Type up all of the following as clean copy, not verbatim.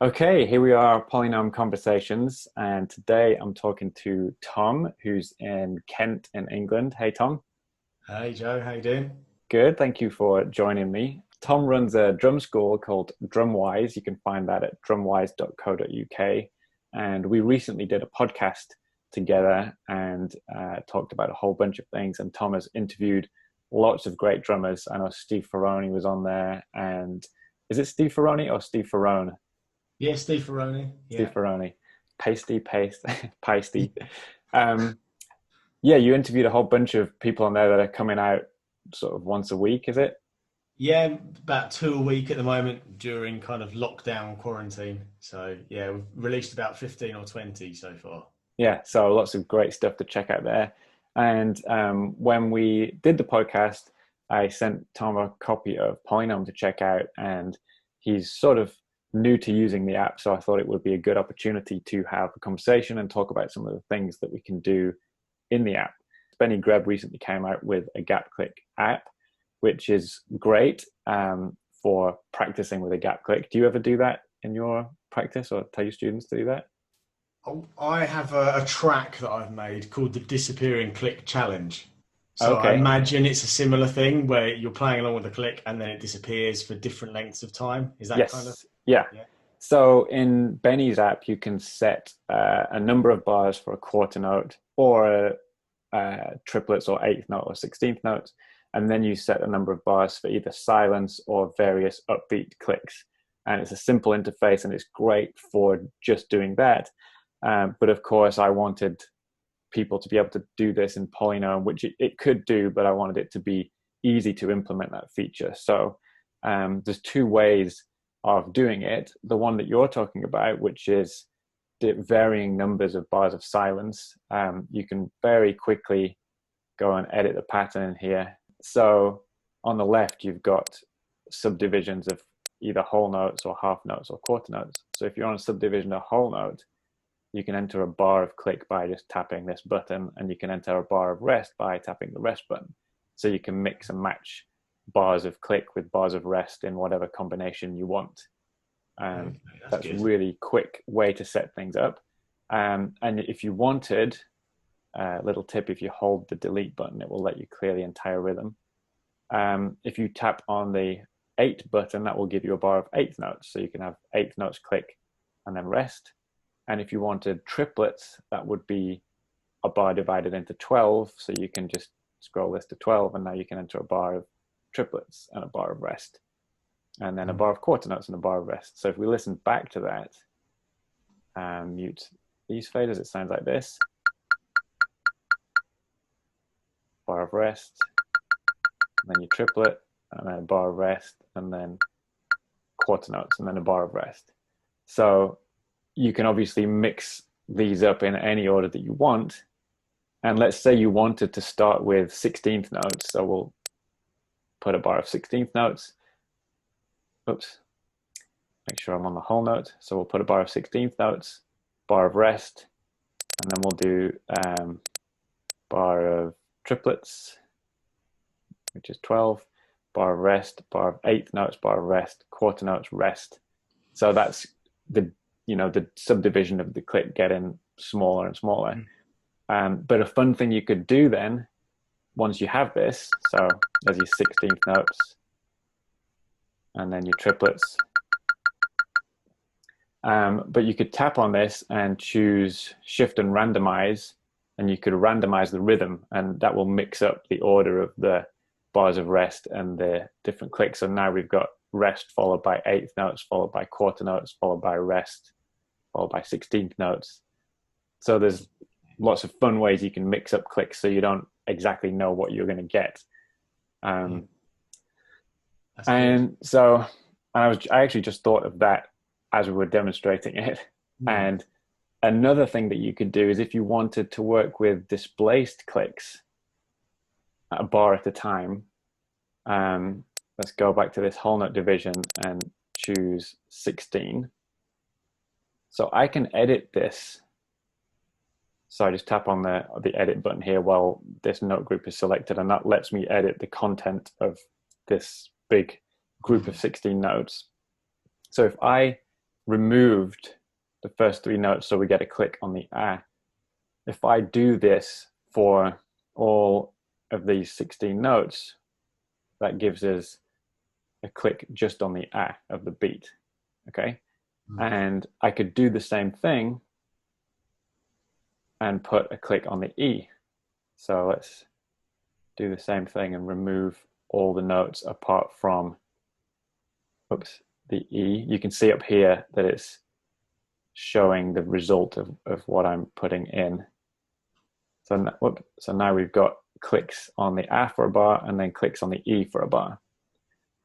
Okay, here we are, PolyNome Conversations, and today I'm talking to Tom, who's in Kent in England. Hey, Tom. Hey Joe, how you doing? Good, thank you for joining me. Tom runs a drum school called Drumwise. You can find that at drumwise.co.uk. And we recently did a podcast together and talked about a whole bunch of things. And Tom has interviewed lots of great drummers. I know Steve Ferroni was on there. And is it Steve Ferroni or Steve Ferrone? Yeah, Steve Ferroni. Steve Yeah. Ferroni. Pasty, paste, pasty. Um, yeah, you interviewed a whole bunch of people on there that are coming out sort of once a week, is it? Yeah, about two a week at the moment during kind of lockdown quarantine. So yeah, we've released about 15 or 20 so far. Yeah, so lots of great stuff to check out there. And when we did the podcast, I sent Tom a copy of PolyNome to check out, and he's sort of new to using the app, so I thought it would be a good opportunity to have a conversation and talk about some of the things that we can do in the app. Benny Greb recently came out with a gap click app, which is great for practicing with a gap click. Do you ever do that in your practice or tell your students to do that? Oh, I have a track that I've made called the Disappearing Click Challenge. So I Okay. imagine it's a similar thing where you're playing along with the click and then it disappears for different lengths of time. Is that kind of? Yes. Yeah. Yeah. So in Benny's app, you can set a number of bars for a quarter note or triplets or eighth note or 16th notes. And then you set a number of bars for either silence or various upbeat clicks. And it's a simple interface and it's great for just doing that. But of course, I wanted people to be able to do this in PolyNome, which it could do, but I wanted it to be easy to implement that feature. So there's two ways of doing it. The one that you're talking about, which is varying numbers of bars of silence, you can very quickly go and edit the pattern here. So on the left, you've got subdivisions of either whole notes or half notes or quarter notes. So if you're on a subdivision of whole note, you can enter a bar of click by just tapping this button, and you can enter a bar of rest by tapping the rest button. So you can mix and match bars of click with bars of rest in whatever combination you want. Okay, that's That's a good. really quick way to set things up. And if you wanted, a little tip, if you hold the delete button, it will let you clear the entire rhythm. If you tap on the 8 button, that will give you a bar of eighth notes. So you can have eighth notes click and then rest. And if you wanted triplets, that would be a bar divided into 12. So you can just scroll this to 12, and now you can enter a bar of triplets and a bar of rest, and then a bar of quarter notes and a bar of rest. So if we listen back to that and mute these faders, it sounds like this: bar of rest, and then your triplet, and then a bar of rest, and then quarter notes, and then a bar of rest. So you can obviously mix these up in any order that you want. And let's say you wanted to start with 16th notes. So we'll put a bar of 16th notes. Oops. Make sure I'm on the whole note. So we'll put a bar of 16th notes, bar of rest, and then we'll do bar of triplets, which is 12, bar of rest, bar of eighth notes, bar of rest, quarter notes, rest. So that's the subdivision of the click getting smaller and smaller. But a fun thing you could do then, once you have this, so there's your 16th notes, and then your triplets. But you could tap on this and choose shift and randomize, and you could randomize the rhythm, and that will mix up the order of the bars of rest and the different clicks. So now we've got rest followed by eighth notes, followed by quarter notes, followed by rest, followed by 16th notes. So there's lots of fun ways you can mix up clicks so you don't exactly know what you're going to get. That's good. And so I actually just thought of that as we were demonstrating it. Hmm. And another thing that you could do is if you wanted to work with displaced clicks a bar at a time, let's go back to this whole note division and choose 16. So I can edit this. So I just tap on the edit button here while this note group is selected, and that lets me edit the content of this big group of 16 notes. So if I removed the first three notes, so we get a click on the ah. If I do this for all of these 16 notes, that gives us a click just on the ah of the beat, okay? And I could do the same thing and put a click on the E. So let's do the same thing and remove all the notes apart from, oops, the E. You can see up here that it's showing the result of what I'm putting in. So now we've got clicks on the A for a bar and then clicks on the E for a bar.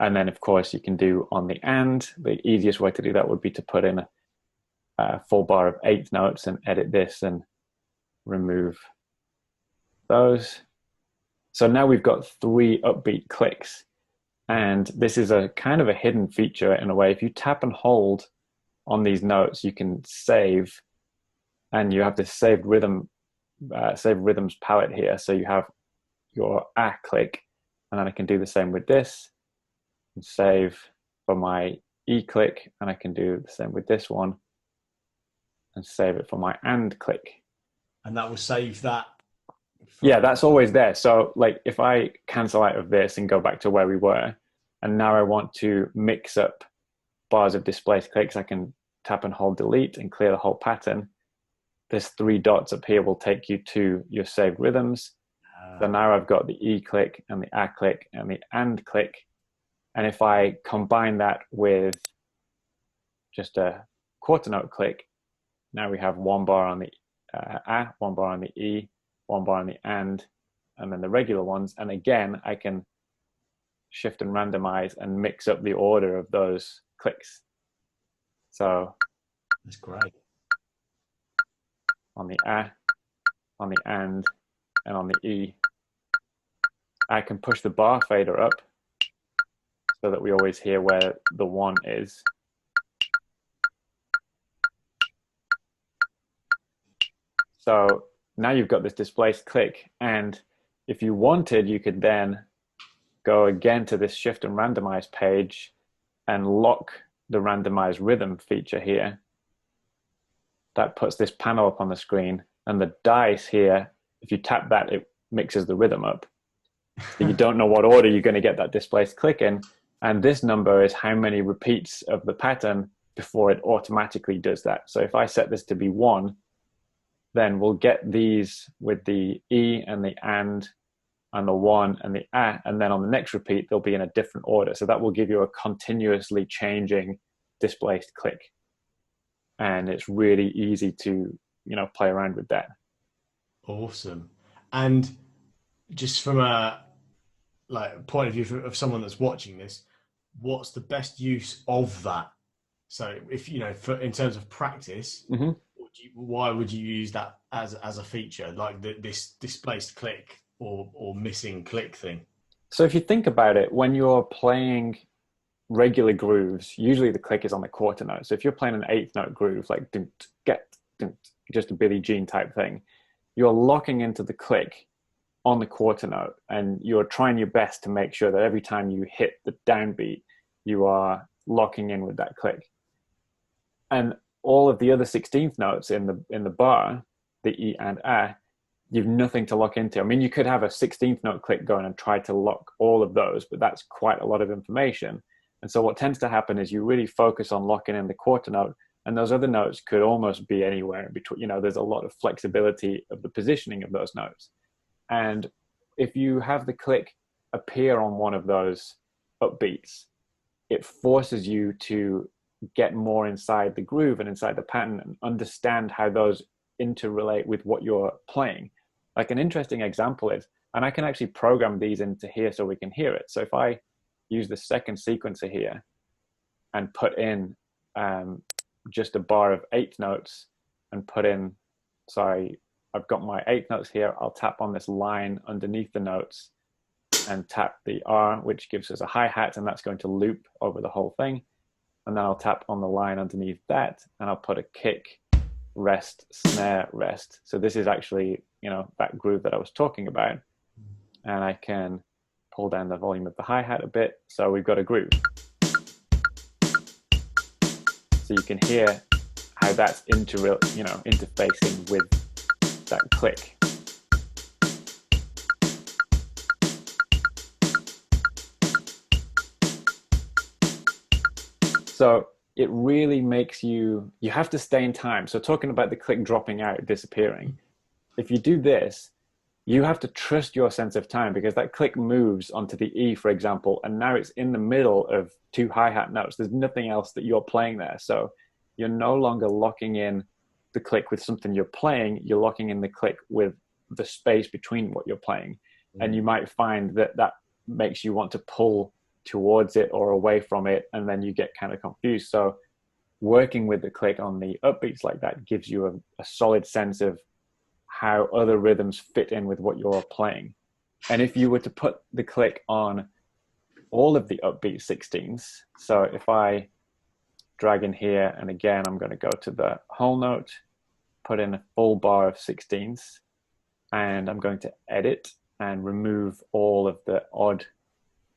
And then, of course, you can do on the and. The easiest way to do that would be to put in a full bar of 8 notes and edit this and remove those. So now we've got 3 upbeat clicks. And this is a kind of a hidden feature in a way. If you tap and hold on these notes, you can save, and you have this saved rhythms palette here. So you have your ah click, and then I can do the same with this and save for my E click, and I can do the same with this one and save it for my and click. And that will save that. Yeah, that's always there. So like if I cancel out of this and go back to where we were, and now I want to mix up bars of displaced clicks, I can tap and hold delete and clear the whole pattern. This 3 dots up here will take you to your saved rhythms. So now I've got the E click and the A click and the and click. And if I combine that with just a quarter note click, now we have 1 bar on the A, 1 bar on the E, 1 bar on the and then the regular ones. And again, I can shift and randomize and mix up the order of those clicks. So that's great. On the A, on the and on the E, I can push the bar fader up so that we always hear where the 1 is. So now you've got this displaced click, and if you wanted, you could then go again to this shift and randomize page and lock the randomize rhythm feature here. That puts this panel up on the screen, and the dice here, if you tap that, it mixes the rhythm up. So you don't know what order you're going to get that displaced click in. And this number is how many repeats of the pattern before it automatically does that. So if I set this to be 1, then we'll get these with the E and the and the 1 and the A, and then on the next repeat, they'll be in a different order. So that will give you a continuously changing displaced click. And it's really easy to, play around with that. Awesome. And just from a point of view of someone that's watching this, what's the best use of that? So if, in terms of practice, mm-hmm. Why would you use that as a feature, like this displaced click or missing click thing? So if you think about it, when you're playing regular grooves, usually the click is on the quarter note. So if you're playing an 8th note groove, like just a Billie Jean type thing, you're locking into the click on the quarter note, and you're trying your best to make sure that every time you hit the downbeat, you are locking in with that click. And all of the other 16th notes in the bar, the E and A, you've nothing to lock into. I mean, you could have a 16th note click going and try to lock all of those, but that's quite a lot of information. And so what tends to happen is you really focus on locking in the quarter note, and those other notes could almost be anywhere in between. There's a lot of flexibility of the positioning of those notes. And if you have the click appear on one of those upbeats, it forces you to get more inside the groove and inside the pattern and understand how those interrelate with what you're playing. Like an interesting example is, and I can actually program these into here so we can hear it. So if I use the second sequencer here and put in just a bar of 8 notes and put in, I've got my 8 notes here. I'll tap on this line underneath the notes and tap the R, which gives us a hi-hat, and that's going to loop over the whole thing. And then I'll tap on the line underneath that, and I'll put a kick, rest, snare, rest. So this is actually, that groove that I was talking about. And I can pull down the volume of the hi-hat a bit. So we've got a groove. So you can hear how that's interfacing with that click. So it really makes you have to stay in time. So talking about the click dropping out, disappearing, if you do this, you have to trust your sense of time, because that click moves onto the E, for example, and now it's in the middle of two hi-hat notes. There's nothing else that you're playing there. So you're no longer locking in the click with something you're playing, you're locking in the click with the space between what you're playing. And you might find that that makes you want to pull towards it or away from it, and then you get kind of confused. So working with the click on the upbeats like that gives you a solid sense of how other rhythms fit in with what you're playing. And if you were to put the click on all of the upbeat 16ths, so if I drag in here, and again, I'm going to go to the whole note, put in a full bar of 16ths, and I'm going to edit and remove all of the odd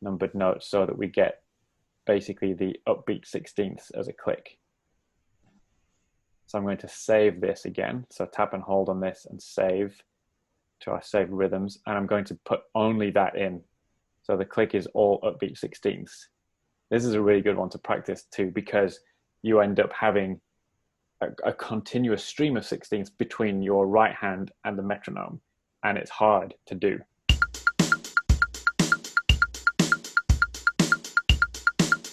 numbered notes so that we get basically the upbeat 16ths as a click. So I'm going to save this again. So tap and hold on this and save to our saved rhythms. And I'm going to put only that in. So the click is all upbeat 16ths. This is a really good one to practice too, because you end up having a continuous stream of 16ths between your right hand and the metronome. And it's hard to do.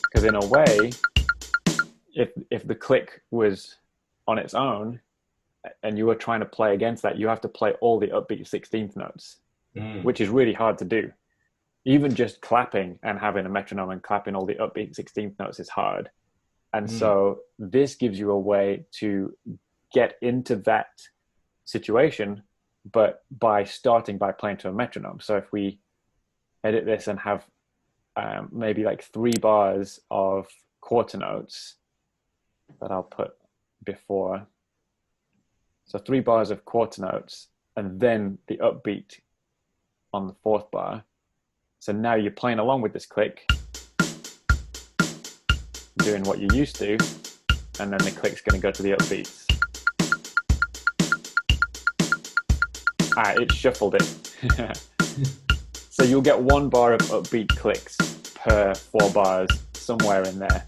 Because in a way, if the click was on its own and you were trying to play against that, you have to play all the upbeat 16th notes, which is really hard to do. Even just clapping and having a metronome and clapping all the upbeat 16th notes is hard. And so this gives you a way to get into that situation, but by starting by playing to a metronome. So if we edit this and have maybe like 3 bars of quarter notes that I'll put before. So 3 bars of quarter notes and then the upbeat on the 4th bar. So now you're playing along with this click, doing what you used to, and then the click's going to go to the upbeats. It shuffled it. So you'll get 1 bar of upbeat clicks per 4 bars, somewhere in there.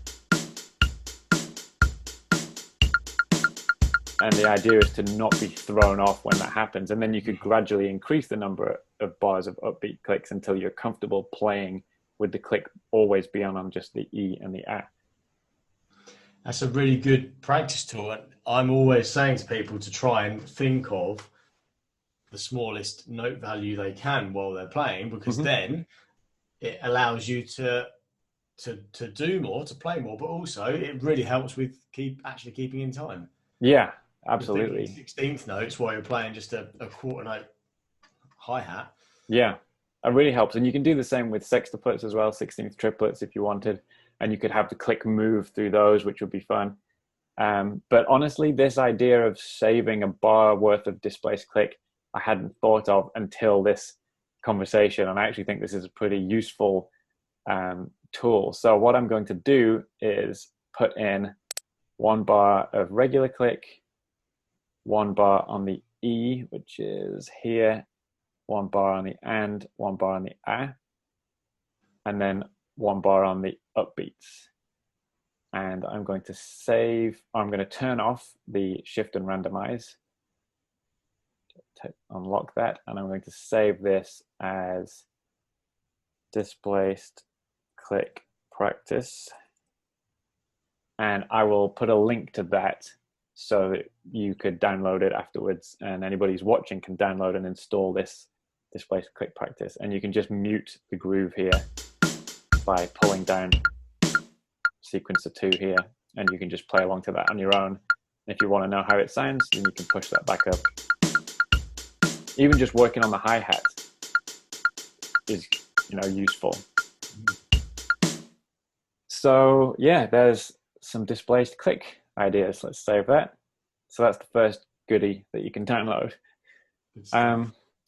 And the idea is to not be thrown off when that happens. And then you could gradually increase the number of bars of upbeat clicks until you're comfortable playing with the click always being on just the E and the A. That's a really good practice tool. And I'm always saying to people to try and think of the smallest note value they can while they're playing, because then it allows you to do more, to play more, but also it really helps with actually keeping in time. Yeah, absolutely. 16th notes while you're playing just a quarter note hi-hat. Yeah, it really helps. And you can do the same with sextuplets as well, 16th triplets if you wanted. And you could have the click move through those, which would be fun. But honestly, this idea of saving a bar worth of displaced click, I hadn't thought of until this conversation. And I actually think this is a pretty useful tool. So what I'm going to do is put in 1 bar of regular click, 1 bar on the E, which is here, 1 bar on the and, 1 bar on the A, and then 1 bar on the upbeats. And I'm going to save, I'm going to turn off the shift and randomize to unlock that. And I'm going to save this as displaced click practice. And I will put a link to that so that you could download it afterwards, and anybody who's watching can download and install this displaced click practice. And you can just mute the groove here by pulling down sequencer 2 here, and you can just play along to that on your own. And if you want to know how it sounds, then you can push that back up. Even just working on the hi-hat is, useful. So yeah, there's some displaced click ideas. Let's save that. So that's the first goodie that you can download.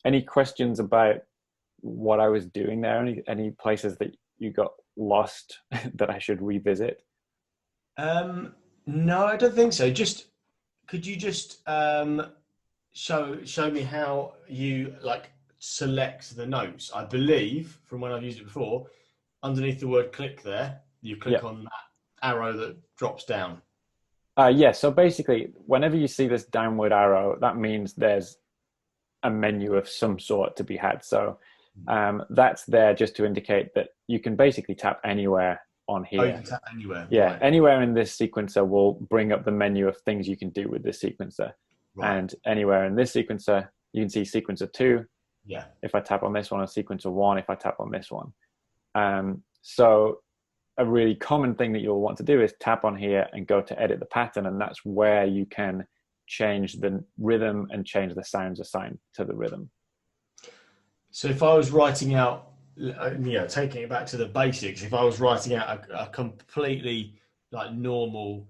Any questions about what I was doing there? Any places that you got lost that I should revisit? No, I don't think so. Just could you just show me how you like select the notes? I believe from when I've used it before, underneath the word click there, you Yeah. click on that arrow that drops down. Yeah, so basically, whenever you see this downward arrow, that means there's a menu of some sort to be had. So that's there just to indicate that you can basically tap anywhere on Oh, you here. can tap anywhere. Yeah, Right. anywhere in this sequencer will bring up the menu of things you can do with this sequencer. Right. And anywhere in this sequencer, you can see sequencer 2. Yeah. If I tap on this one, or sequencer 1, if I tap on this one. So a really common thing that you'll want to do is tap on here and go to edit the pattern, and that's where you can change the rhythm and change the sounds assigned to the rhythm. So if I was writing out, taking it back to the basics, if I was writing out a completely like normal,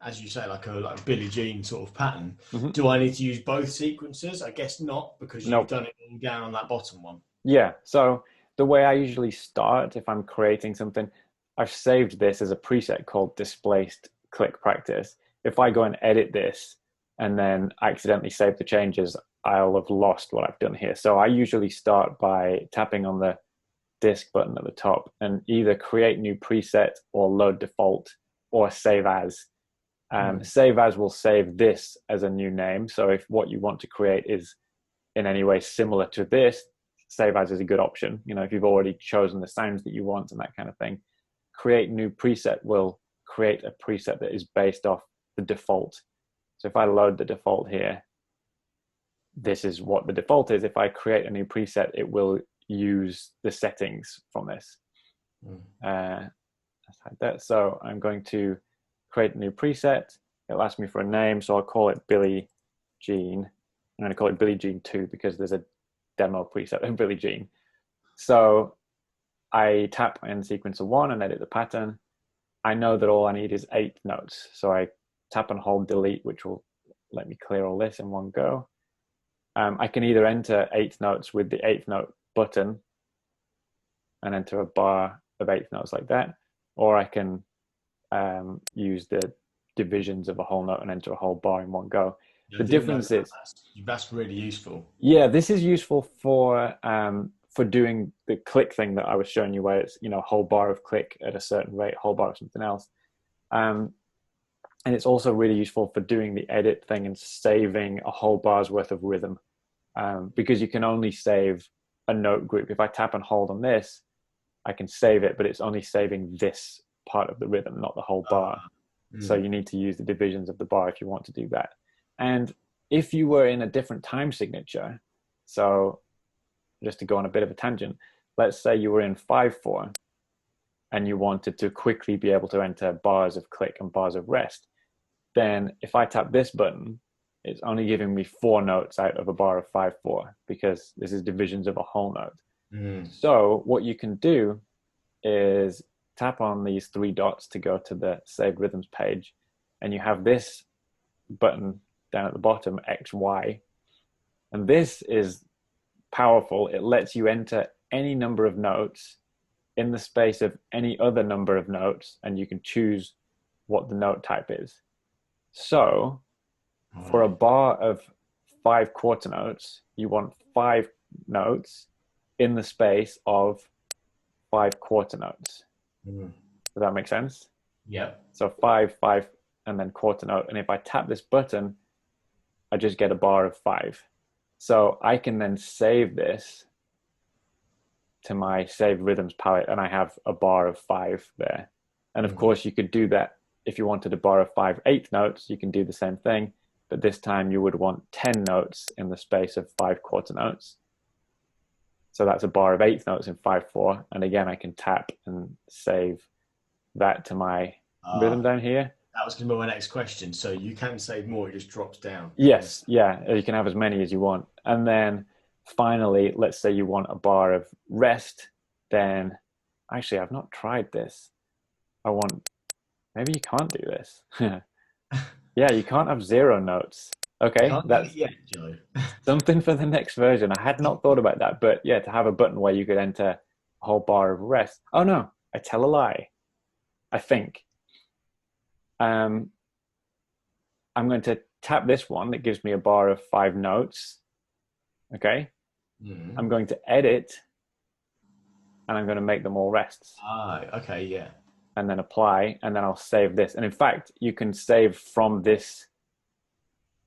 as you say, like a Billie Jean sort of pattern, Mm-hmm. do I need to use both sequences? I guess not, because you've Nope. done it all down on that bottom one. Yeah. So the way I usually start if I'm creating something, I've saved this as a preset called displaced click practice. If I go and edit this and then accidentally save the changes, I'll have lost what I've done here. So I usually start by tapping on the disk button at the top and either create new preset or load default or save as. Save as will save this as a new name. So if what you want to create is in any way similar to this, save as is a good option. You know, if you've already chosen the sounds that you want and that kind of thing. Create new preset will create a preset that is based off the default. So if I load the default here, this is what the default is. If I create a new preset, it will use the settings from this. Let's hide that. So I'm going to create a new preset. It'll ask me for a name, so I'll call it Billie Jean. I'm going to call it Billie Jean 2 because there's a demo preset of Billie Jean. So I tap in sequencer 1 and edit the pattern. I know that all I need is 8 notes. So I tap and hold delete, which will let me clear all this in one go. I can either enter 8 notes with the 8th note button and enter a bar of 8 notes like that, or I can use the divisions of a whole note and enter a whole bar in one go. Yeah, I The didn't know difference that. is, That's really useful. yeah, this is useful for doing the click thing that I was showing you, where it's, you know, whole bar of click at a certain rate, whole bar of something else. And it's also really useful for doing the edit thing and saving a whole bar's worth of rhythm, because you can only save a note group. If I tap and hold on this, I can save it, but it's only saving this part of the rhythm, not the whole bar. So you need to use the divisions of the bar if you want to do that. And if you were in a different time signature, so just to go on a bit of a tangent, let's say you were in 5/4 and you wanted to quickly be able to enter bars of click and bars of rest, then if I tap this button, it's only giving me 4 notes out of a bar of 5/4 because this is divisions of a whole note. So what you can do is tap on these 3 dots to go to the saved rhythms page, and you have this button down at the bottom, XY, and this is powerful. It lets you enter any number of notes in the space of any other number of notes, and you can choose what the note type is. So for a bar of 5 quarter notes, you want 5 notes in the space of 5 quarter notes. Does that make sense? Yep. So 5, 5, and then quarter note. And if I tap this button, I just get a bar of 5. So I can then save this to my saved rhythms palette, and I have a bar of 5 there. And of course, you could do that if you wanted a bar of 5 8 notes. You can do the same thing, but this time you would want 10 notes in the space of 5 quarter notes. So that's a bar of 8 notes in 5/4, and again I can tap and save that to my rhythm down here. That was going to be my next question. So you can save more; it just drops down. Yes, yeah, you can have as many as you want. And then finally, let's say you want a bar of rest, then actually I've not tried this. I want, maybe you can't do this. Yeah, you can't have 0 notes. Okay, Can't do it that's yet, Joe. something for the next version. I had not thought about that, but yeah, to have a button where you could enter a whole bar of rest. Oh no, I tell a lie. I think I'm going to tap this one that gives me a bar of 5 notes. Okay. Mm. I'm going to edit, and I'm going to make them all rests, Ah, okay, yeah. and then apply, and then I'll save this. And in fact, you can save from this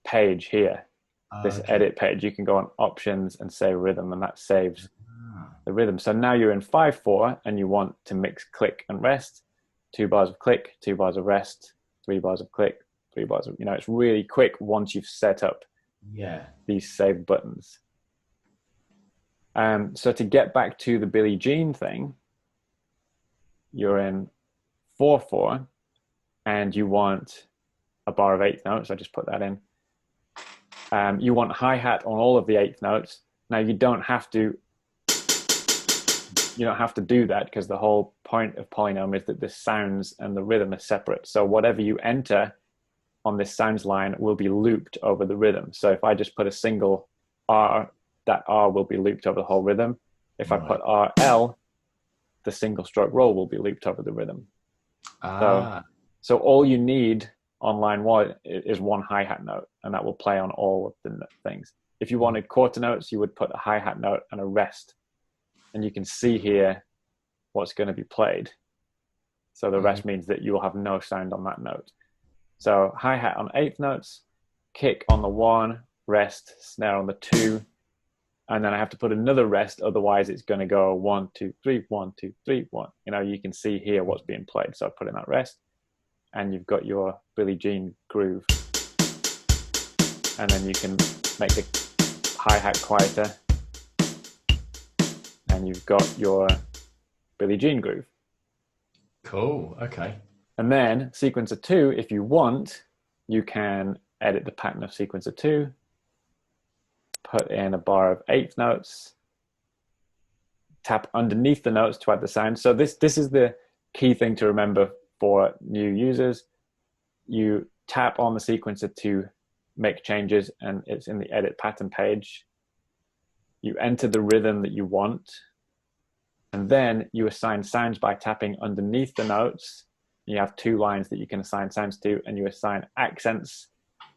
page here, Ah, this okay. edit page. You can go on options and save rhythm, and that saves Ah, the rhythm. So now you're in 5/4 and you want to mix click and rest. 2 bars of click, 2 bars of rest, 3 bars of click, 3 bars of, it's really quick once you've set up yeah. these saved buttons. So to get back to the Billie Jean thing, you're in 4/4 and you want a bar of 8th notes. I just put that in. You want hi-hat on all of the 8th notes. Now you don't have to do that, because the whole point of PolyNome is that the sounds and the rhythm are separate. So whatever you enter on this sounds line will be looped over the rhythm. So if I just put a single R, that R will be looped over the whole rhythm. If I put RL, the single stroke roll will be looped over the rhythm. Ah, So all you need on line 1 is one hi-hat note, and that will play on all of the things. If you wanted quarter notes, you would put a hi-hat note and a rest. And you can see here what's going to be played. So the rest means that you will have no sound on that note. So hi-hat on 8th notes, kick on the 1, rest, snare on the 2, and then I have to put another rest, otherwise it's going to go 1, 2, 3, 1, 2, 3, 1. You can see here what's being played. So I put in that rest, and you've got your Billie Jean groove. And then you can make the hi-hat quieter, and you've got your Billie Jean groove. cool. Okay. And then sequencer 2, if you want, you can edit the pattern of sequencer 2, put in a bar of 8th notes, tap underneath the notes to add the sound. So this is the key thing to remember for new users. You tap on the sequencer to make changes, and it's in the edit pattern page. You enter the rhythm that you want, and then you assign sounds by tapping underneath the notes. You have 2 lines that you can assign sounds to, and you assign accents,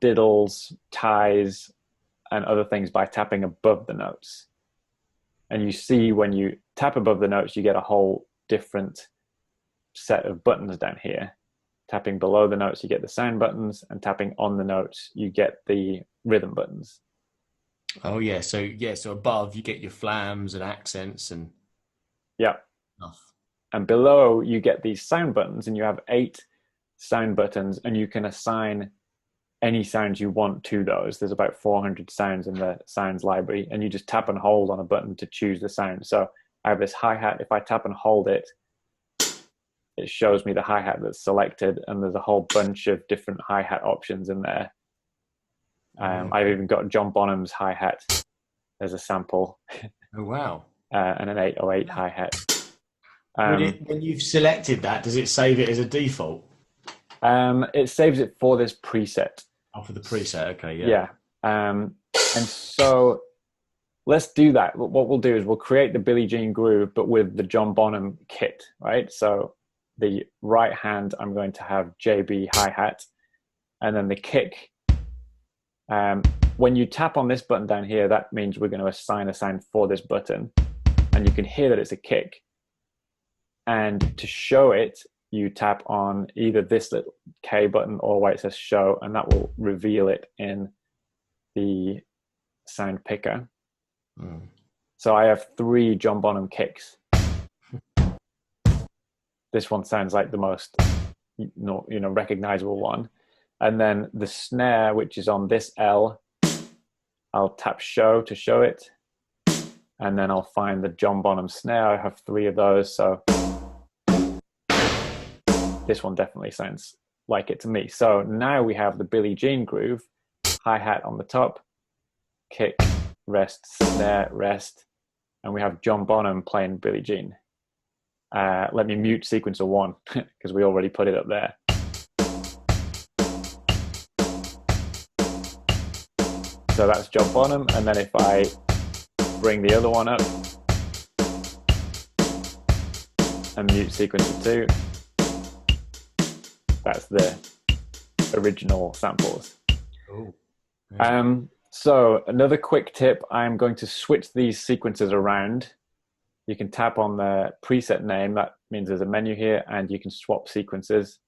diddles, ties, and other things by tapping above the notes. And you see when you tap above the notes, you get a whole different set of buttons down here. Tapping below the notes, you get the sound buttons, and tapping on the notes, you get the rhythm buttons. Oh yeah. So above you get your flams and accents and Yeah. stuff. And below you get these sound buttons, and you have 8 sound buttons, and you can assign any sounds you want to those. There's about 400 sounds in the sounds library, and you just tap and hold on a button to choose the sound. So I have this hi-hat. If I tap and hold it, it shows me the hi-hat that's selected, and there's a whole bunch of different hi-hat options in there. I've even got John Bonham's hi-hat as a sample. Oh wow. And an 808 hi-hat. When you've selected that, does it save it as a default? It saves it for this preset. Oh, for the preset. Okay, yeah. Yeah. And so let's do that. What we'll do is we'll create the Billie Jean groove, but with the John Bonham kit, right? So the right hand, I'm going to have JB hi-hat, and then the kick. When you tap on this button down here, that means we're going to assign a sound for this button, and you can hear that it's a kick. And to show it, you tap on either this little K button or where it says show, and that will reveal it in the sound picker. So I have 3 John Bonham kicks. This one sounds like the most recognizable one. And then the snare, which is on this L, I'll tap show to show it. And then I'll find the John Bonham snare. I have 3 of those. So this one definitely sounds like it to me. So now we have the Billie Jean groove, hi-hat on the top, kick, rest, snare, rest, and we have John Bonham playing Billie Jean. Let me mute sequencer 1 because we already put it up there. So that's John Bonham, and then if I bring the other one up and mute sequencer 2, that's the original samples. Oh, yeah. So another quick tip, I'm going to switch these sequences around. You can tap on the preset name, that means there's a menu here, and you can swap sequences.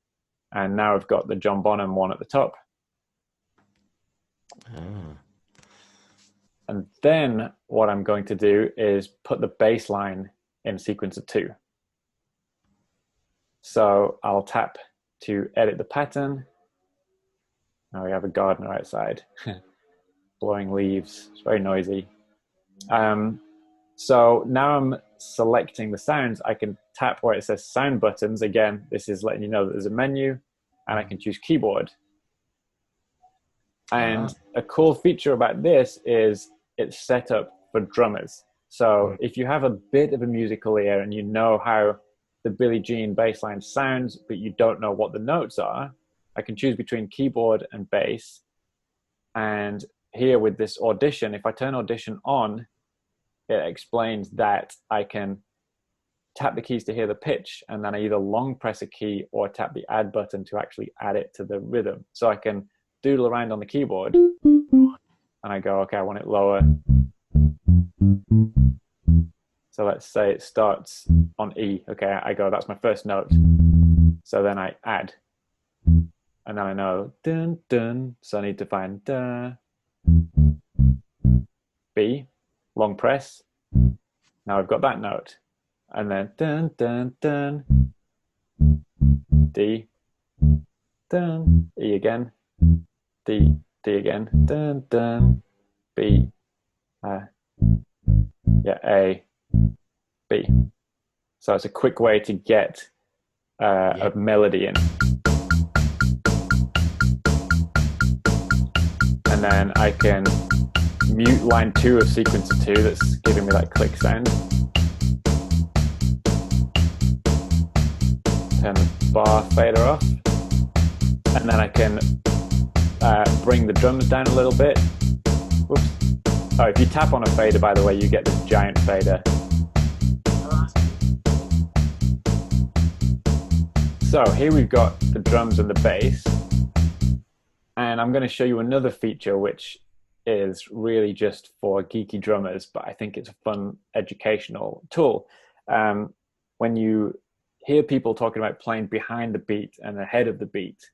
And now I've got the John Bonham one at the top. Ah. And then what I'm going to do is put the bass line in sequencer 2. So I'll tap to edit the pattern. Now we have a gardener outside blowing leaves. It's very noisy. So now I'm selecting the sounds. I can tap where it says sound buttons. Again, this is letting you know that there's a menu, and I can choose keyboard. And a cool feature about this is it's set up for drummers. So if you have a bit of a musical ear and you know how the Billie Jean bass line sounds, but you don't know what the notes are, I can choose between keyboard and bass. And here with this audition, if I turn audition on, it explains that I can tap the keys to hear the pitch, and then I either long press a key or tap the add button to actually add it to the rhythm. So I can doodle around on the keyboard and I go, okay, I want it lower. So let's say it starts on E. Okay, I go, that's my first note. So then I add. And then I know, dun, dun. So I need to find da, B, long press. Now I've got that note. And then dun, dun, dun, D, dun, E again, D, D again, dun, dun, B, yeah, A, B. So it's a quick way to get a melody in. And then I can mute line 2 of sequencer 2 that's giving me that click sound. Turn the bar fader off. And then I can bring the drums down a little bit. Whoops. Oh, if you tap on a fader, by the way, you get this giant fader. So here we've got the drums and the bass. And I'm going to show you another feature which is really just for geeky drummers, but I think it's a fun educational tool. When you hear people talking about playing behind the beat and ahead of the beat,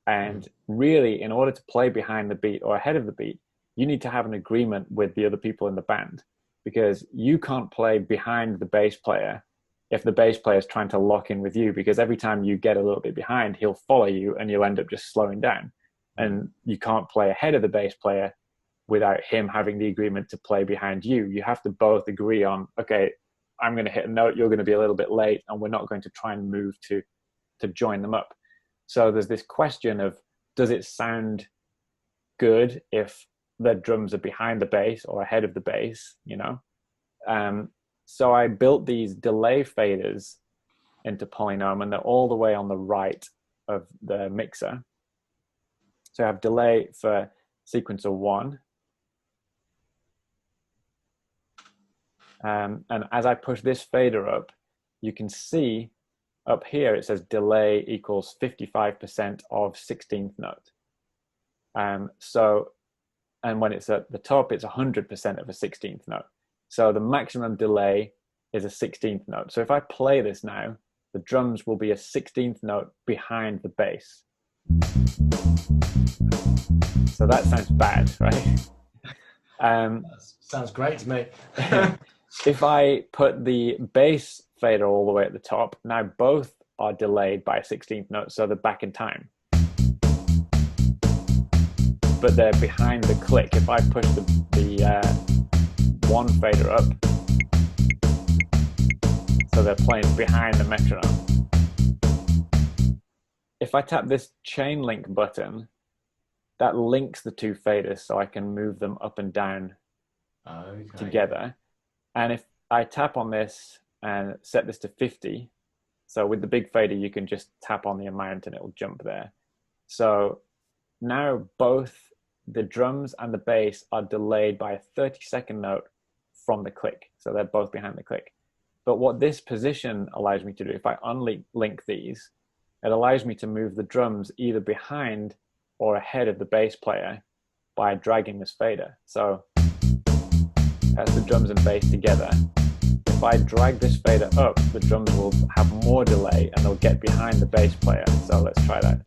and really in order to play behind the beat or ahead of the beat, you need to have an agreement with the other people in the band, because you can't play behind the bass player if the bass player is trying to lock in with you, because every time you get a little bit behind, he'll follow you and you'll end up just slowing down. And you can't play ahead of the bass player without him having the agreement to play behind you. You have to both agree on, okay, I'm going to hit a note, you're going to be a little bit late, and we're not going to try and move to join them up. So there's this question of, does it sound good if the drums are behind the bass or ahead of the bass, you know? So I built these delay faders into PolyNome, and they're all the way on the right of the mixer. So I have delay for sequencer 1. And as I push this fader up, you can see up here it says delay equals 55% of 16th note. And when it's at the top, it's 100% of a 16th note. So the maximum delay is a 16th note. So if I play this now, the drums will be a 16th note behind the bass. So that sounds bad, right? Sounds great to me. If I put the bass fader all the way at the top, now both are delayed by a 16th note, so they're back in time. But they're behind the click. If I push the one fader up, so they're playing behind the metronome. If I tap this chain link button, that links the two faders so I can move them up and down together. And if I tap on this and set this to 50, so with the big fader, you can just tap on the amount and it'll jump there. So now both the drums and the bass are delayed by a 30-second note from the click. So they're both behind the click. But what this position allows me to do, if I unlink these, it allows me to move the drums either behind or ahead of the bass player by dragging this fader. So that's the drums and bass together. If I drag this fader up, the drums will have more delay and they'll get behind the bass player. So let's try that.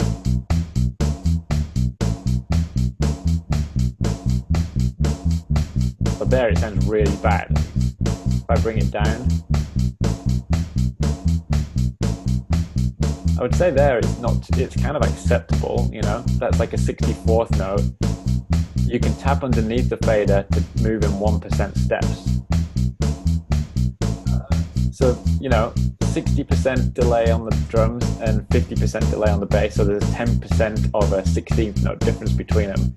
But there it sounds really bad. If I bring it down, I would say there it's kind of acceptable, you know, that's like a 64th note. You can tap underneath the fader to move in 1% steps. So, you know, 60% delay on the drums and 50% delay on the bass. So there's 10% of a 16th note difference between them.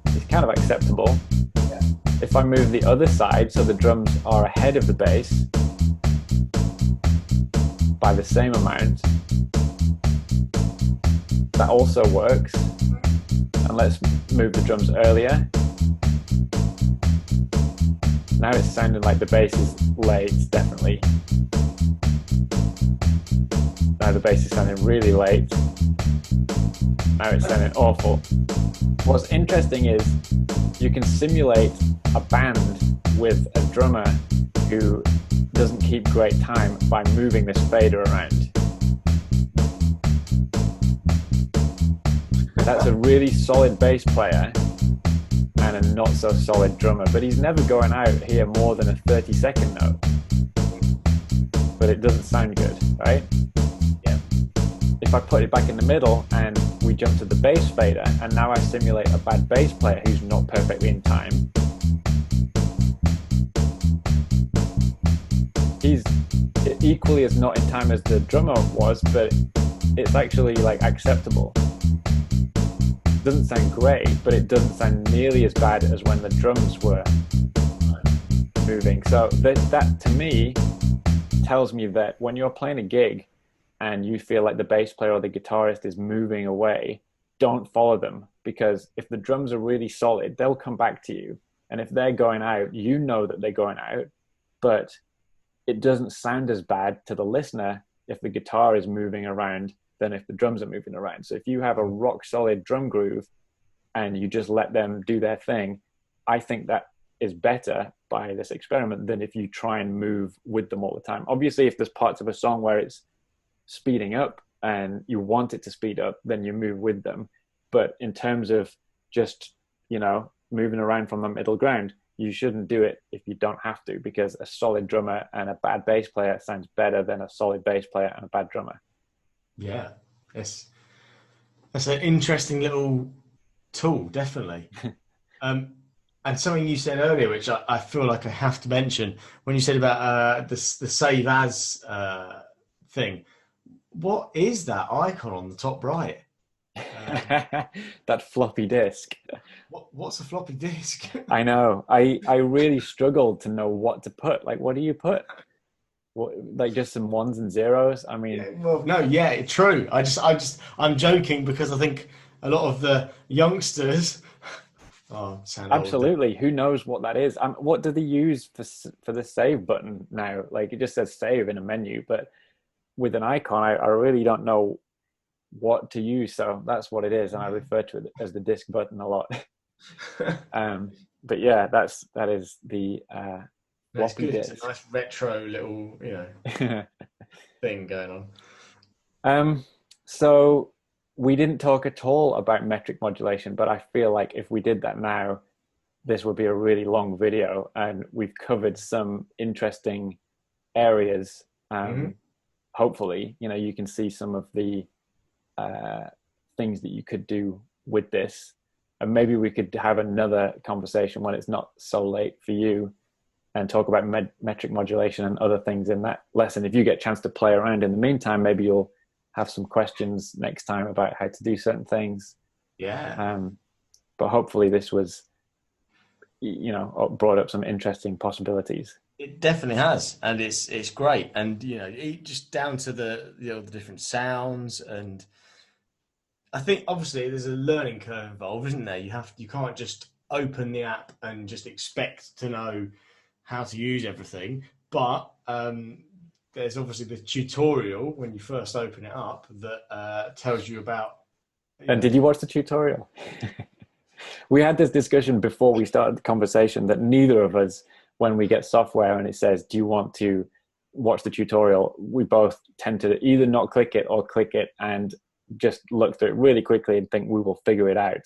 It's kind of acceptable. Yeah. If I move the other side, so the drums are ahead of the bass by the same amount, that also works. And let's move the drums earlier. Now it's sounding like the bass is late, definitely. Now the bass is sounding really late. Now it's sounding awful. What's interesting is you can simulate a band with a drummer who doesn't keep great time by moving this fader around. That's a really solid bass player and a not so solid drummer, but he's never going out here more than a 30-second note. But it doesn't sound good, right? Yeah. If I put it back in the middle and we jump to the bass fader, and now I simulate a bad bass player who's not perfectly in time, he's equally as not in time as the drummer was, but it's actually like acceptable. Doesn't sound great, but it doesn't sound nearly as bad as when the drums were moving. So that to me tells me that when you're playing a gig and you feel like the bass player or the guitarist is moving away, don't follow them, because if the drums are really solid, they'll come back to you. And if they're going out, you know that they're going out, but it doesn't sound as bad to the listener if the guitar is moving around than if the drums are moving around. So if you have a rock solid drum groove and you just let them do their thing, I think that is better by this experiment than if you try and move with them all the time. Obviously, if there's parts of a song where it's speeding up and you want it to speed up, then you move with them. But in terms of just, you know, moving around from the middle ground, you shouldn't do it if you don't have to, because a solid drummer and a bad bass player sounds better than a solid bass player and a bad drummer. Yeah, that's an interesting little tool, definitely. And something you said earlier, which I feel like I have to mention, when you said about the save as thing. What is that icon on the top right? That floppy disk. What's a floppy disk? I know. I really struggled to know what to put. Like, what do you put? What, like just some ones and zeros? I mean, Yeah, well, no, yeah, true. I'm joking because I think a lot of the youngsters. Oh, sound absolutely. old. Who knows what that is? What do they use for the save button now? Like, it just says save in a menu, but with an icon, I really don't know what to use. So that's what it is, and I refer to it as the disk button a lot. But yeah, that is the floppy disk. It's a nice retro little, thing going on. So we didn't talk at all about metric modulation, but I feel like if we did that now, this would be a really long video, and we've covered some interesting areas. Hopefully, you can see some of the things that you could do with this, and maybe we could have another conversation when it's not so late for you and talk about metric modulation and other things in that lesson. If you get a chance to play around in the meantime, maybe you'll have some questions next time about how to do certain things. Yeah. But hopefully this was, brought up some interesting possibilities. It definitely has, and it's great, and just down to the the different sounds, and I think obviously there's a learning curve involved, isn't there? You can't just open the app and just expect to know how to use everything, but there's obviously the tutorial when you first open it up that tells you about And Yeah. did you watch the tutorial? We had this discussion before we started the conversation that neither of us, when we get software and it says, do you want to watch the tutorial, we both tend to either not click it or click it and just look through it really quickly and think we will figure it out.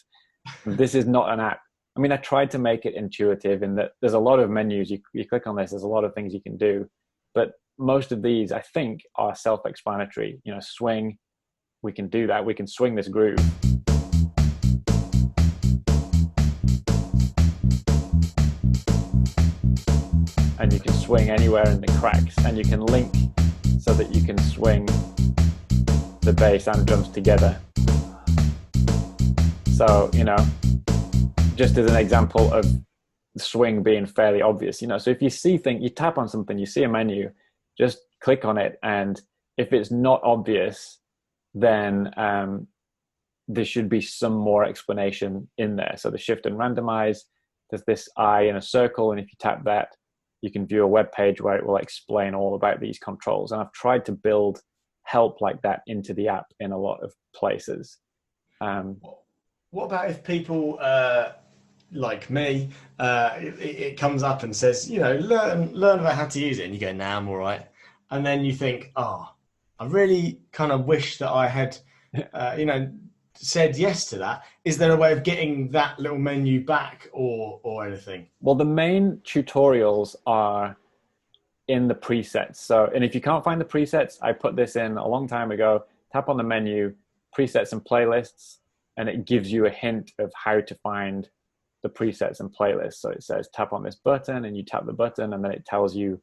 This is not an app. I mean, I tried to make it intuitive in that there's a lot of menus. You click on this, there's a lot of things you can do. But most of these, I think, are self-explanatory. You know, swing, we can do that. We can swing this groove. And you can swing anywhere in the cracks. And you can link so that you can swing the bass and drums together. So, you know, just as an example of the swing being fairly obvious, you know, so if you see things, you tap on something, you see a menu, just click on it. And if it's not obvious, then there should be some more explanation in there. So the shift and randomize, there's this eye in a circle. And if you tap that, you can view a web page where it will explain all about these controls. And I've tried to build help like that into the app in a lot of places. What about if people like me, it comes up and says, you know, learn about how to use it, and you go, nah, I'm all right. And then you think, oh, I really kind of wish that I had, you know, said yes to that. Is there a way of getting that little menu back or anything? Well, the main tutorials are in the presets. So, and if you can't find the presets, I put this in a long time ago. Tap on the menu, presets and playlists, and it gives you a hint of how to find the presets and playlists. So it says tap on this button, and you tap the button, and then it tells you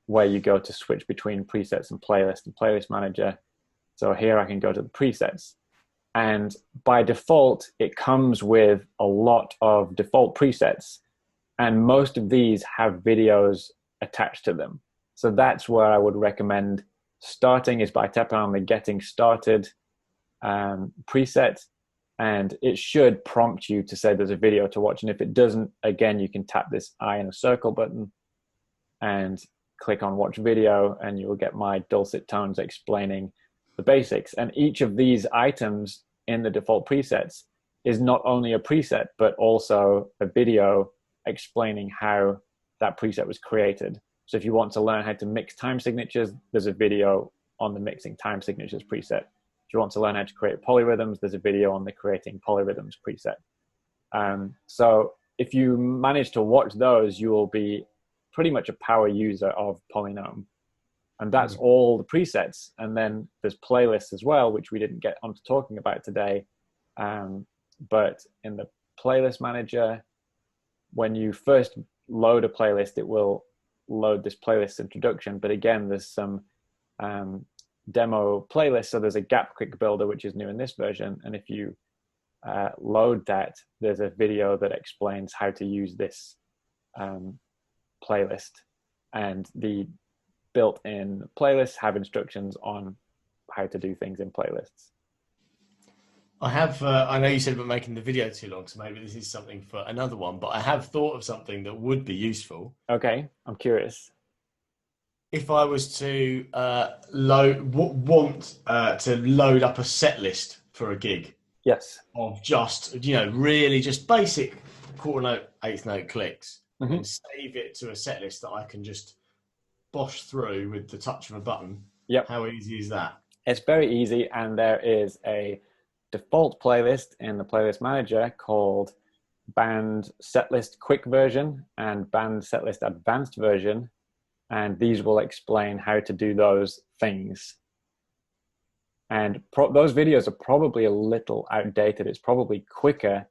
where you go to switch between presets and playlist manager. So here I can go to the presets. And by default, it comes with a lot of default presets. And most of these have videos attached to them. So that's where I would recommend starting, is by tapping on the getting started preset. And it should prompt you to say there's a video to watch. And if it doesn't, again, you can tap this eye in a circle button and click on watch video, and you'll get my dulcet tones explaining the basics. And each of these items in the default presets is not only a preset, but also a video explaining how that preset was created. So if you want to learn how to mix time signatures, there's a video on the mixing time signatures preset. If you want to learn how to create polyrhythms, there's a video on the creating polyrhythms preset. So if you manage to watch those, you will be pretty much a power user of PolyNome. And that's all the presets. And then there's playlists as well, which we didn't get onto talking about today. But in the playlist manager, when you first load a playlist, it will load this playlist introduction. But again, there's some demo playlists. So there's a gap quick builder, which is new in this version. And if you load that, there's a video that explains how to use this playlist. And the built-in playlists have instructions on how to do things in playlists. I have, I know you said about making the video too long, so maybe this is something for another one, but I have thought of something that would be useful. Okay, I'm curious. If I was to want to load up a set list for a gig Yes. of just, you know, really just basic quarter note, eighth note clicks, Mm-hmm. and save it to a set list that I can just bosh through with the touch of a button. Yep. How easy is that? It's very easy, and there is a default playlist in the playlist manager called band setlist quick version and band setlist advanced version, and these will explain how to do those things. And those videos are probably a little outdated. It's probably quicker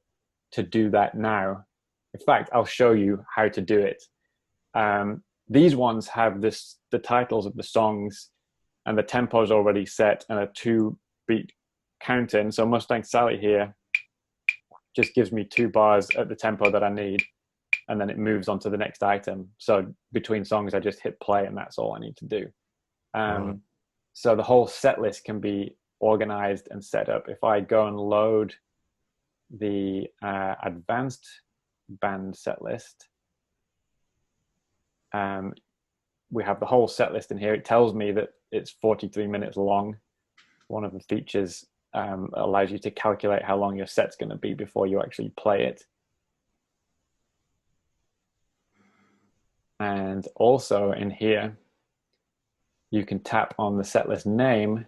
to do that now. In fact, I'll show you how to do it. These ones have the titles of the songs, and the tempo is already set, and a 2-beat counting. So Mustang Sally here just gives me 2 bars at the tempo that I need, and then it moves on to the next item. So between songs, I just hit play, and that's all I need to do. So the whole set list can be organized and set up. If I go and load the advanced band set list, we have the whole set list in here. It tells me that it's 43 minutes long. One of the features allows you to calculate how long your set's going to be before you actually play it. And also in here, you can tap on the setlist name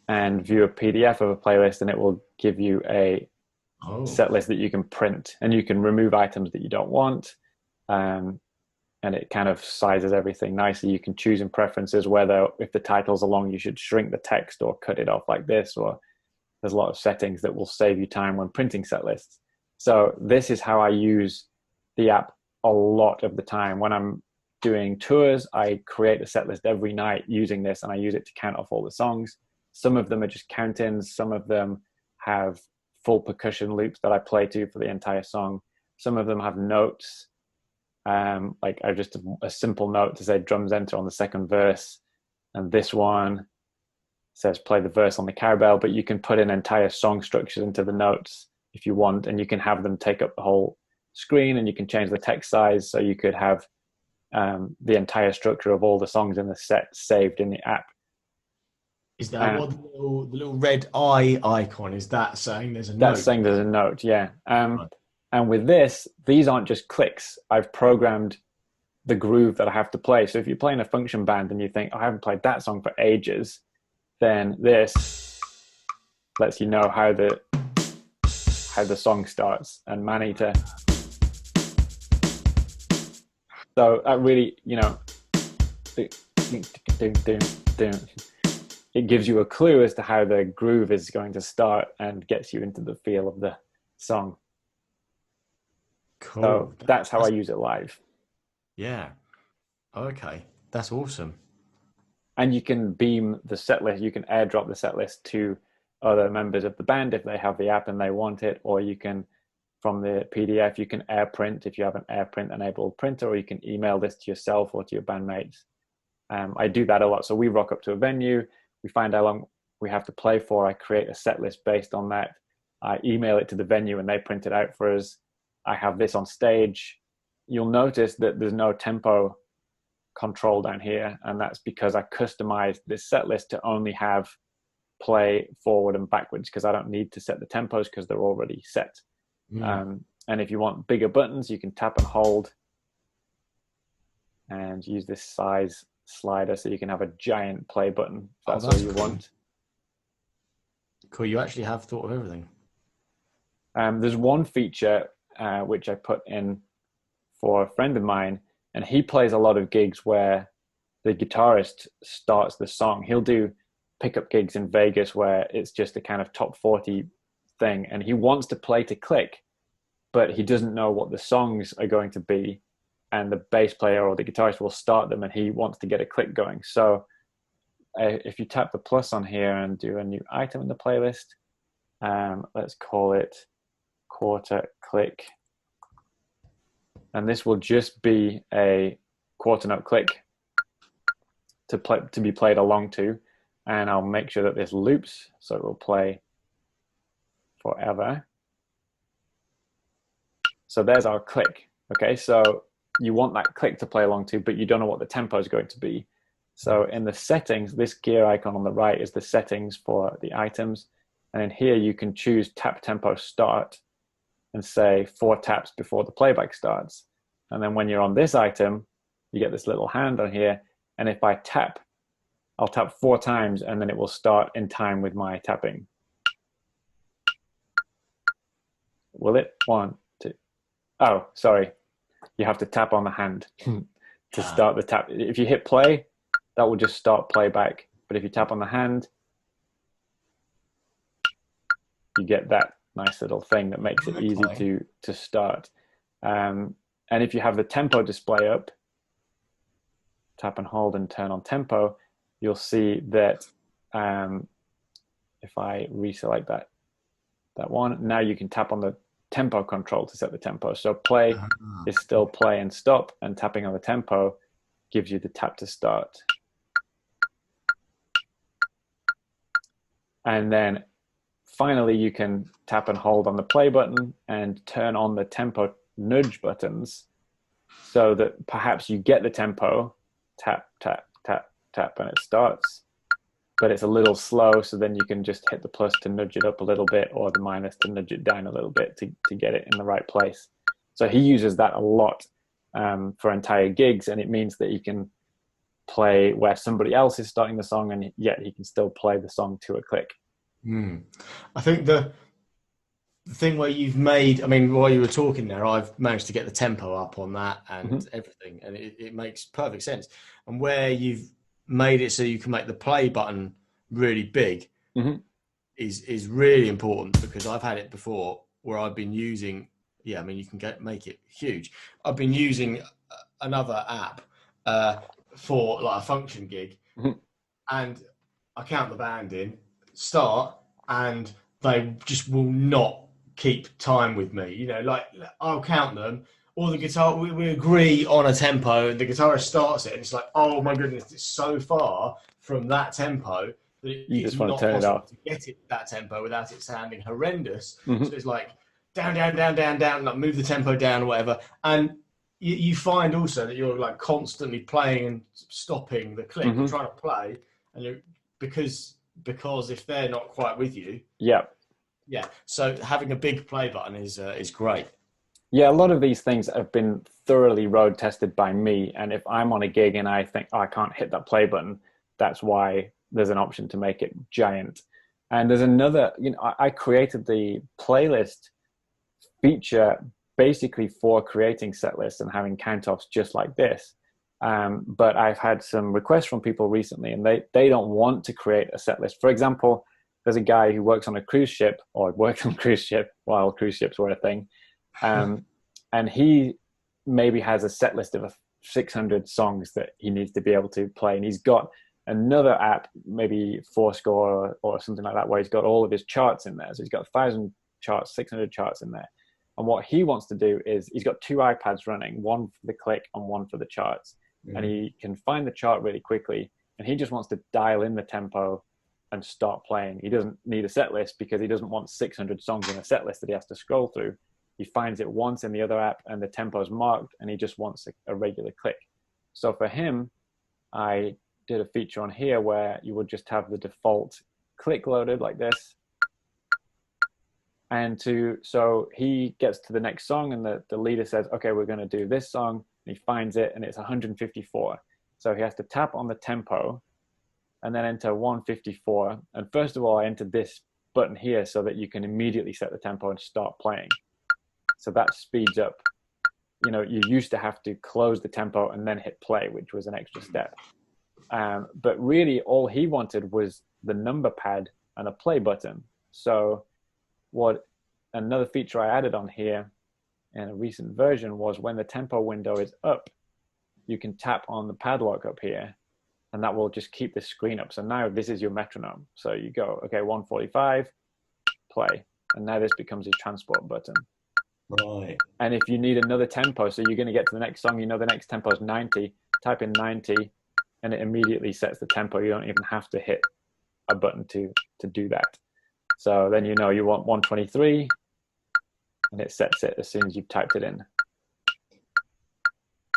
and view a PDF of a playlist, and it will give you a set list that you can print, and you can remove items that you don't want. And it kind of sizes everything nicely. You can choose in preferences whether, if the title's long, you should shrink the text or cut it off like this, or there's a lot of settings that will save you time when printing set lists. So this is how I use the app a lot of the time. When I'm doing tours, I create a set list every night using this, and I use it to count off all the songs. Some of them are just count-ins. Some of them have full percussion loops that I play to for the entire song. Some of them have notes, like just a simple note to say drums enter on the second verse. And this one says play the verse on the cowbell, but you can put in entire song structures into the notes if you want, and you can have them take up the whole screen, and you can change the text size. So you could have the entire structure of all the songs in the set saved in the app. Is that what the little red eye icon, is that saying there's a note? That's saying there's a note, yeah. Right. And with this, these aren't just clicks. I've programmed the groove that I have to play. So if you're playing a function band and you think, oh, I haven't played that song for ages, then this lets you know how the song starts and manita. So that really, it gives you a clue as to how the groove is going to start and gets you into the feel of the song. Cool. So that's how I use it live. Yeah. Okay. That's awesome. And you can beam the set list, you can airdrop the set list to other members of the band if they have the app and they want it, or you can, from the PDF, you can AirPrint if you have an AirPrint enabled printer, or you can email this to yourself or to your bandmates. I do that a lot. So we rock up to a venue, we find how long we have to play for. I create a set list based on that. I email it to the venue and they print it out for us. I have this on stage. You'll notice that there's no tempo control down here, and that's because I customized this set list to only have play forward and backwards, because I don't need to set the tempos because they're already set. And if you want bigger buttons, you can tap and hold and use this size slider so you can have a giant play button if that's all you want. Cool. You actually have thought of everything. There's one feature which I put in for a friend of mine, and he plays a lot of gigs where the guitarist starts the song. He'll do pickup gigs in Vegas where it's just a kind of top 40 thing, and he wants to play to click, but he doesn't know what the songs are going to be, and the bass player or the guitarist will start them and he wants to get a click going. So if you tap the plus on here and do a new item in the playlist, let's call it quarter click, and this will just be a quarter note click to be played along to, and I'll make sure that this loops so it will play forever. So there's our click. Okay, so you want that click to play along to, but you don't know what the tempo is going to be. So in the settings, this gear icon on the right is the settings for the items, and in here you can choose tap tempo start and say 4 taps before the playback starts. And then when you're on this item, you get this little hand on here, and if I tap, I'll tap 4 times and then it will start in time with my tapping. Will it? 1, 2. Oh, sorry. You have to tap on the hand to start the tap. If you hit play, that will just start playback. But if you tap on the hand, you get that nice little thing that makes it easy to start. And if you have the tempo display up, tap and hold and turn on tempo, you'll see that if I reselect that one, now you can tap on the tempo control to set the tempo. So play is still play and stop, and tapping on the tempo gives you the tap to start. And then finally, you can tap and hold on the play button and turn on the tempo nudge buttons so that perhaps you get the tempo, tap, tap, tap, tap, and it starts. but it's a little slow. So then you can just hit the plus to nudge it up a little bit, or the minus to nudge it down a little bit to get it in the right place. So he uses that a lot for entire gigs, and it means that he can play where somebody else is starting the song, and yet he can still play the song to a click. I think the thing where you've made, I mean, while you were talking there, I've managed to get the tempo up on that and everything, and it makes perfect sense. And where you've made it so you can make the play button really big is really important, because I've had it before where I've been using, I mean, you can make it huge. I've been using another app for like a function gig, and I count the band in, start, and they just will not keep time with me. You know, like I'll count them, or the guitar, we agree on a tempo, and the guitarist starts it, and it's like, oh my goodness, it's so far from that tempo that You it's just want to not turn it possible off. to get it that tempo without it sounding horrendous. So it's like down, down, down, down, down, like move the tempo down or whatever. And you find also that you're like constantly playing and stopping the click. You're trying to play, and because if they're not quite with you, Yeah. So having a big play button is great. Yeah, a lot of these things have been thoroughly road tested by me, and if I'm on a gig and I think, oh, I can't hit that play button, that's why there's an option to make it giant. And there's another, I created the playlist feature basically for creating set lists and having count-offs just like this. But I've had some requests from people recently, and they don't want to create a set list. For example, there's a guy who works on a cruise ship, or worked on a cruise ship while cruise ships were a thing. And he maybe has a set list of 600 songs that he needs to be able to play. And he's got another app, maybe Fourscore or something like that, where he's got all of his charts in there. So he's got 1,000 charts, 600 charts in there. And what he wants to do is he's got two iPads running, one for the click and one for the charts. And he can find the chart really quickly. And he just wants to dial in the tempo and start playing. He doesn't need a set list because he doesn't want 600 songs in a set list that he has to scroll through. He finds it once in the other app and the tempo is marked, and he just wants a regular click. So for him, I did a feature on here where you would just have the default click loaded like this. And so he gets to the next song, and the leader says, okay, we're going to do this song. And he finds it, and it's 154. So he has to tap on the tempo and then enter 154. And first of all, I entered this button here so that you can immediately set the tempo and start playing. So that speeds up. You used to have to close the tempo and then hit play, which was an extra step. But really all he wanted was the number pad and a play button. So what another feature I added on here in a recent version was when the tempo window is up, you can tap on the padlock up here, and that will just keep the screen up. So now this is your metronome. So you go, okay, 145, play. And now this becomes your transport button. Right. And if you need another tempo, so you're going to get to the next song, the next tempo is 90, type in 90, and it immediately sets the tempo. You don't even have to hit a button to do that. So then you want 123, and it sets it as soon as you've typed it in.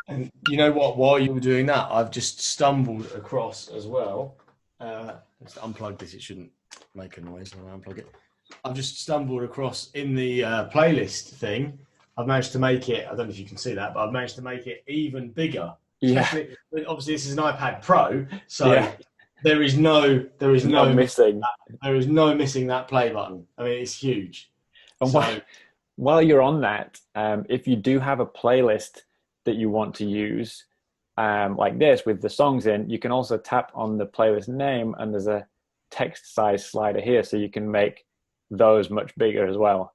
And you know what? While you were doing that, I've just stumbled across as well. Let's unplug this. It shouldn't make a noise when I unplug it. I've just stumbled across in the playlist thing. I've managed to make it, I don't know if you can see that, but I've managed to make it even bigger. Yeah. Obviously, this is an iPad Pro, so there is no missing that play button. I mean, it's huge. And while you're on that, if you do have a playlist that you want to use, like this with the songs in, you can also tap on the playlist name, and there's a text size slider here, so you can make those much bigger as well.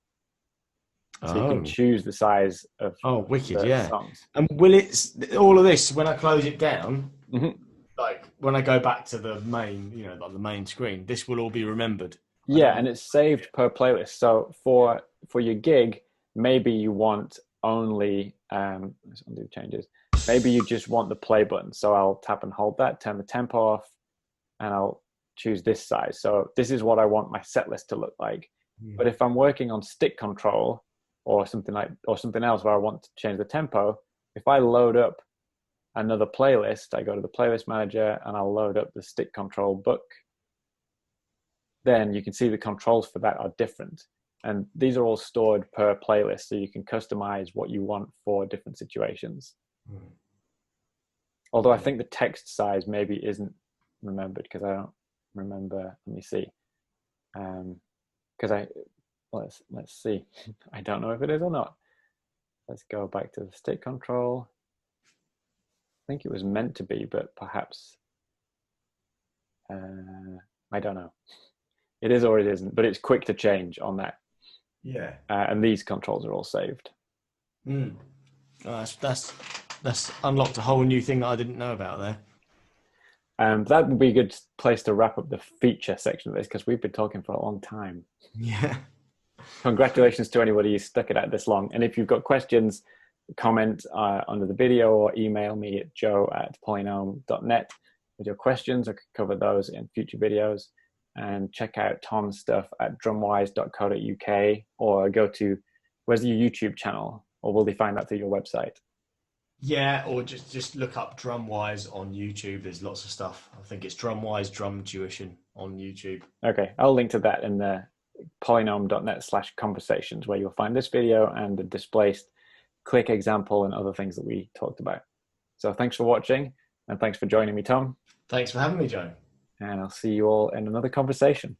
So you can choose the size of wicked, songs. And will all of this, when I close it down, like when I go back to the main, like the main screen, this will all be remembered? Yeah, and it's saved per playlist. So for your gig, maybe you want only let's undo changes. Maybe you just want the play button. So I'll tap and hold that, turn the tempo off, and I'll choose this size. So this is what I want my set list to look like. But if I'm working on stick control or something else where I want to change the tempo, if I load up another playlist, I go to the playlist manager and I'll load up the stick control book, then you can see the controls for that are different. And these are all stored per playlist, so you can customize what you want for different situations. Mm. Although I Okay. think the text size maybe isn't remembered, because I don't remember. Let me see. Because let's see. I don't know if it is or not. Let's go back to the stick control. I think it was meant to be, but perhaps I don't know. It is or it isn't, but it's quick to change on that. Yeah. And these controls are all saved. Mm. Oh, that's unlocked a whole new thing that I didn't know about there. That would be a good place to wrap up the feature section of this, because we've been talking for a long time. Yeah. Congratulations to anybody who stuck it out this long. And if you've got questions, comment under the video or email me at joe@polynome.net with your questions. I could cover those in future videos. And check out Tom's stuff at drumwise.co.uk, or go to, where's your YouTube channel? Or will they find that through your website? Yeah, or just look up Drumwise on YouTube. There's lots of stuff. I think it's Drumwise Drum Tuition on YouTube. Okay, I'll link to that in the polynome.net/conversations, where you'll find this video and the displaced click example and other things that we talked about. So thanks for watching, and thanks for joining me, Tom. Thanks for having me, Joe. And I'll see you all in another conversation.